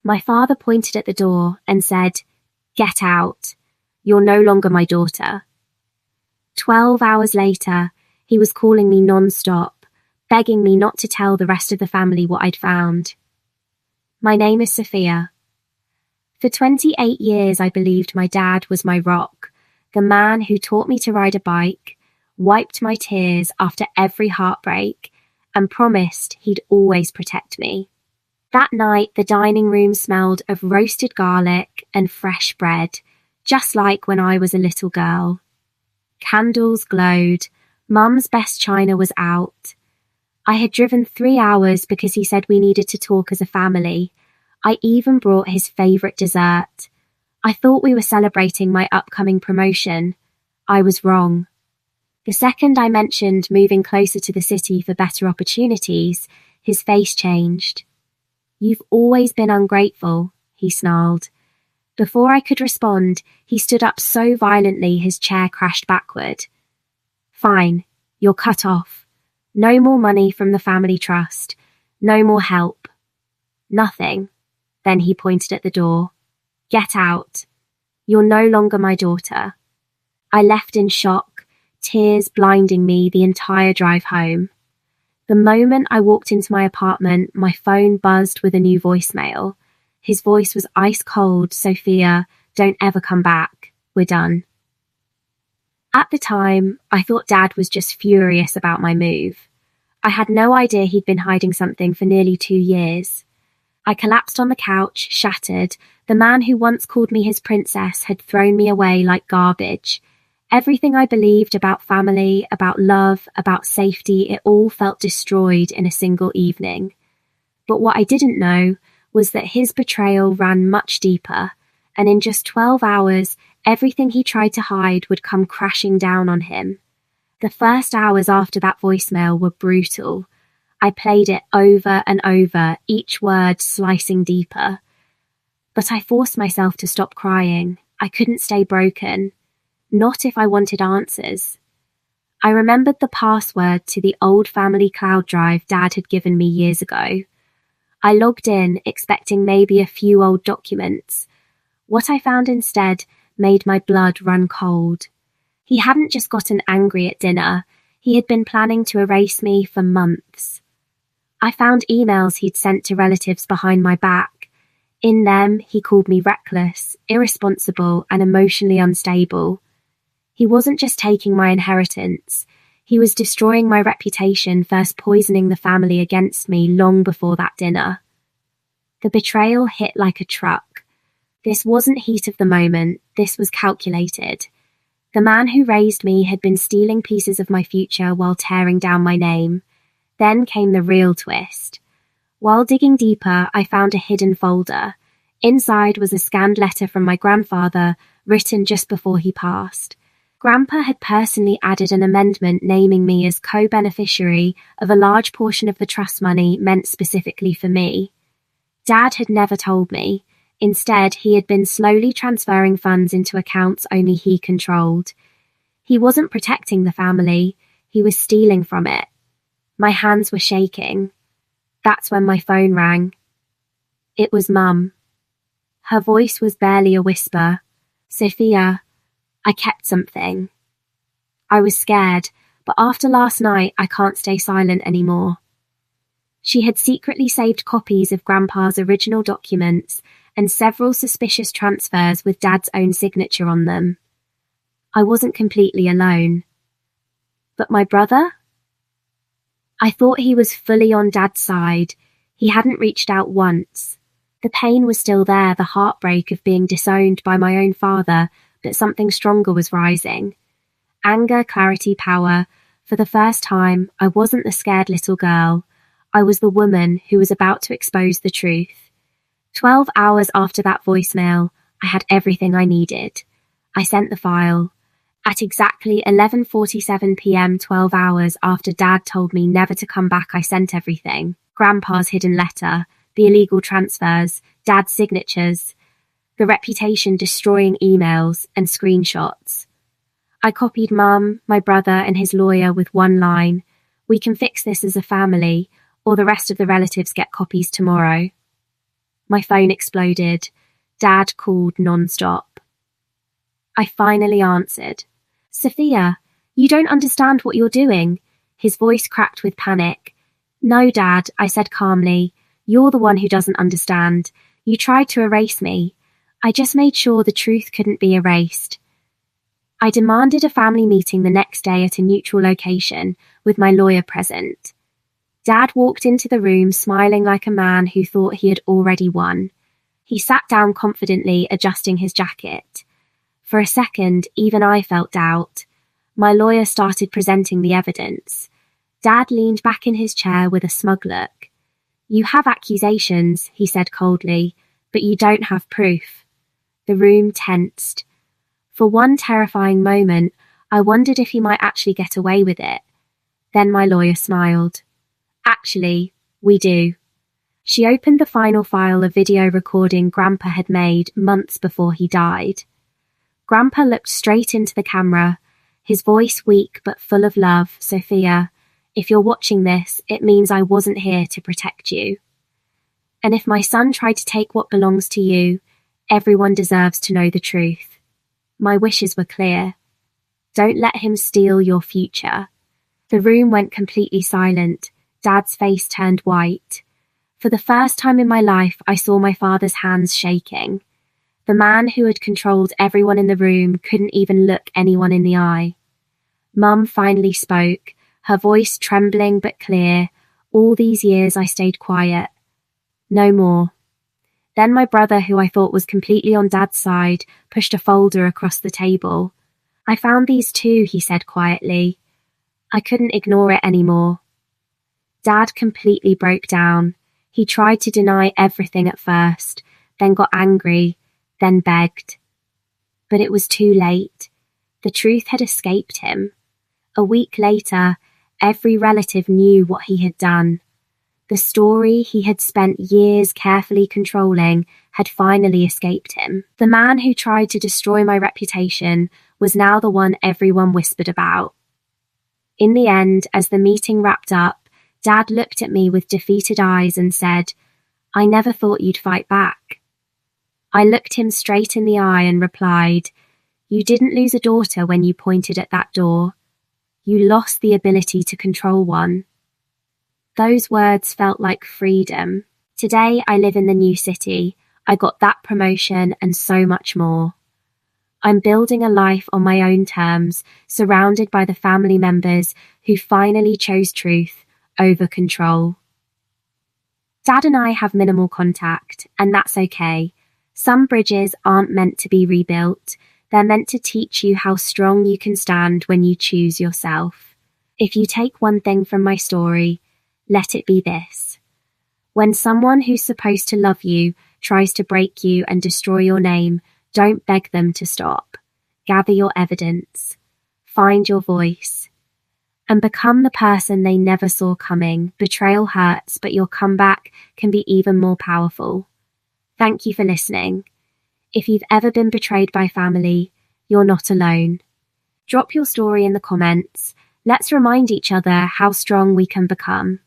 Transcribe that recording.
My father pointed at the door and said, "Get out. You're no longer my daughter." 12 hours later, he was calling me non-stop, begging me not to tell the rest of the family what I'd found. My name is Sophia. For 28 years, I believed my dad was my rock, the man who taught me to ride a bike, wiped my tears after every heartbreak, and promised he'd always protect me. That night, the dining room smelled of roasted garlic and fresh bread, just like when I was a little girl. Candles glowed. Mum's best china was out. I had driven 3 hours because he said we needed to talk as a family. I even brought his favourite dessert. I thought we were celebrating my upcoming promotion. I was wrong. The second I mentioned moving closer to the city for better opportunities, his face changed. "You've always been ungrateful," he snarled. Before I could respond, he stood up so violently his chair crashed backward. "Fine, you're cut off. No more money from the family trust. No more help. Nothing." Then he pointed at the door. "Get out. You're no longer my daughter." I left in shock, tears blinding me the entire drive home. The moment I walked into my apartment, my phone buzzed with a new voicemail. His voice was ice cold. "Sophia, don't ever come back. We're done." At the time, I thought Dad was just furious about my move. I had no idea he'd been hiding something for nearly 2 years. I collapsed on the couch, shattered. The man who once called me his princess had thrown me away like garbage. Everything I believed about family, about love, about safety, it all felt destroyed in a single evening. But what I didn't know was that his betrayal ran much deeper, and in just 12 hours, everything he tried to hide would come crashing down on him. The first hours after that voicemail were brutal. I played it over and over, each word slicing deeper. But I forced myself to stop crying. I couldn't stay broken. Not if I wanted answers. I remembered the password to the old family cloud drive Dad had given me years ago. I logged in, expecting maybe a few old documents. What I found instead made my blood run cold. He hadn't just gotten angry at dinner. He had been planning to erase me for months. I found emails he'd sent to relatives behind my back. In them, he called me reckless, irresponsible, and emotionally unstable. He wasn't just taking my inheritance. He was destroying my reputation, first poisoning the family against me long before that dinner. The betrayal hit like a truck. This wasn't heat of the moment. This was calculated. The man who raised me had been stealing pieces of my future while tearing down my name. Then came the real twist. While digging deeper, I found a hidden folder. Inside was a scanned letter from my grandfather, written just before he passed. Grandpa had personally added an amendment naming me as co-beneficiary of a large portion of the trust money meant specifically for me. Dad had never told me. Instead, he had been slowly transferring funds into accounts only he controlled. He wasn't protecting the family. He was stealing from it. My hands were shaking. That's when my phone rang. It was Mum. Her voice was barely a whisper. "Sophia, I kept something." I was scared, but after last night, I can't stay silent anymore. She had secretly saved copies of Grandpa's original documents and several suspicious transfers with Dad's own signature on them. I wasn't completely alone. But my brother? I thought he was fully on Dad's side. He hadn't reached out once. The pain was still there, the heartbreak of being disowned by my own father, but something stronger was rising. Anger, clarity, power. For the first time, I wasn't the scared little girl. I was the woman who was about to expose the truth. 12 hours after that voicemail, I had everything I needed. I sent the file. At exactly 11:47 p.m., 12 hours after Dad told me never to come back, I sent everything. Grandpa's hidden letter, the illegal transfers, Dad's signatures, the reputation-destroying emails and screenshots. I copied Mum, my brother, and his lawyer with one line: "We can fix this as a family, or the rest of the relatives get copies tomorrow." My phone exploded. Dad called non-stop. I finally answered. "Sophia, you don't understand what you're doing." His voice cracked with panic. "No, Dad," I said calmly. "You're the one who doesn't understand. You tried to erase me. I just made sure the truth couldn't be erased." I demanded a family meeting the next day at a neutral location, with my lawyer present. Dad walked into the room smiling like a man who thought he had already won. He sat down confidently, adjusting his jacket. For a second, even I felt doubt. My lawyer started presenting the evidence. Dad leaned back in his chair with a smug look. "You have accusations," he said coldly, "but you don't have proof." The room tensed. For one terrifying moment, I wondered if he might actually get away with it. Then my lawyer smiled. "Actually, we do." She opened the final file of video recording Grandpa had made months before he died. Grandpa looked straight into the camera, his voice weak but full of love. "Sophia, if you're watching this, it means I wasn't here to protect you. And if my son tried to take what belongs to you, everyone deserves to know the truth. My wishes were clear. Don't let him steal your future." The room went completely silent. Dad's face turned white. For the first time in my life, I saw my father's hands shaking. The man who had controlled everyone in the room couldn't even look anyone in the eye. Mum finally spoke, her voice trembling but clear. "All these years I stayed quiet. No more." Then my brother, who I thought was completely on Dad's side, pushed a folder across the table. "I found these too," he said quietly. I couldn't ignore it anymore. Dad completely broke down. He tried to deny everything at first, then got angry, then begged. But it was too late. The truth had escaped him. A week later, every relative knew what he had done. The story he had spent years carefully controlling had finally escaped him. The man who tried to destroy my reputation was now the one everyone whispered about. In the end, as the meeting wrapped up, Dad looked at me with defeated eyes and said, "I never thought you'd fight back." I looked him straight in the eye and replied, "You didn't lose a daughter when you pointed at that door. You lost the ability to control one." Those words felt like freedom. Today I live in the new city. I got that promotion and so much more. I'm building a life on my own terms, surrounded by the family members who finally chose truth over control. Dad and I have minimal contact, and that's okay. Some bridges aren't meant to be rebuilt. They're meant to teach you how strong you can stand when you choose yourself. If you take one thing from my story, let it be this. When someone who's supposed to love you tries to break you and destroy your name, don't beg them to stop. Gather your evidence. Find your voice. And become the person they never saw coming. Betrayal hurts, but your comeback can be even more powerful. Thank you for listening. If you've ever been betrayed by family, you're not alone. Drop your story in the comments. Let's remind each other how strong we can become.